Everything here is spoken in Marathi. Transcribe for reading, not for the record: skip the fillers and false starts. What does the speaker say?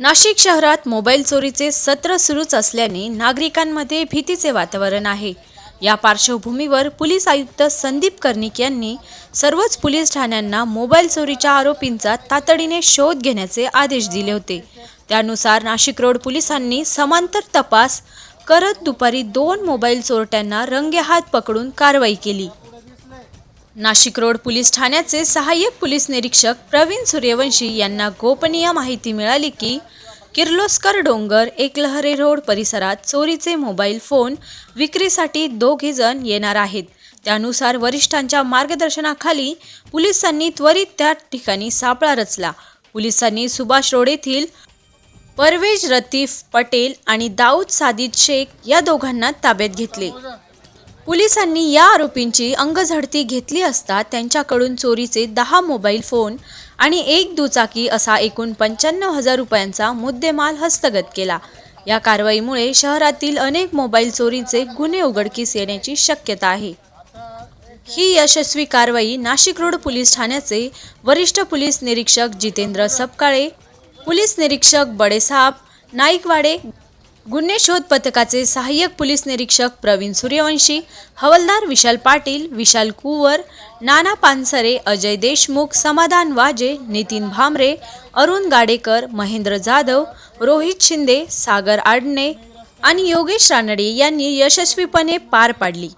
नाशिक शहरात मोबाईल चोरीचे सत्र सुरूच असल्याने नागरिकांमध्ये भीतीचे वातावरण आहे। या पार्श्वभूमीवर पोलीस आयुक्त संदीप कर्णिक यांनी सर्वच पोलीस ठाण्यांना मोबाईल चोरीच्या आरोपींचा तातडीने शोध घेण्याचे आदेश दिले होते। त्यानुसार नाशिक रोड पोलिसांनी समांतर तपास करत दुपारी 2 मोबाईल चोरट्यांना रंगेहात पकडून कारवाई केली। नाशिक रोड पोलीस ठाण्याचे सहाय्यक पोलीस निरीक्षक प्रवीण सूर्यवंशी यांना गोपनीय माहिती मिळाली की किर्लोस्कर डोंगर एकलहरे रोड परिसरात चोरीचे मोबाईल फोन विक्रीसाठी 2 जण येणार आहेत। त्यानुसार वरिष्ठांच्या मार्गदर्शनाखाली पोलिसांनी त्वरित त्या ठिकाणी सापळा रचला। पोलिसांनी सुभाष रोड येथील परवेज रतीफ पटेल आणि दाऊद सादिद शेख या दोघांना ताब्यात घेतले। पोलिसांनी या आरोपींची अंगझडती घेतली असता त्यांच्याकडून चोरीचे 10 मोबाईल फोन आणि 1 दुचाकी असा एकूण 95,000 रुपयांचा मुद्देमाल हस्तगत केला। या कारवाईमुळे शहरातील अनेक मोबाईल चोरीचे गुन्हे उघडकीस येण्याची शक्यता आहे। ही यशस्वी कारवाई नाशिक रोड पोलीस ठाण्याचे वरिष्ठ पोलीस निरीक्षक जितेंद्र सपकाळे, पोलीस निरीक्षक बडेसाब नाईकवाडे, गुन्हे शोध पथकाचे सहाय्यक पोलीस निरीक्षक प्रवीण सूर्यवंशी, हवालदार विशाल पाटील, विशाल कुवर, नाना पानसरे, अजय देशमुख, समाधान वाजे, नितीन भामरे, अरुण गाडेकर, महेंद्र जाधव, रोहित शिंदे, सागर आडणे आणि योगेश रानडे यांनी यशस्वीपणे पार पाडली।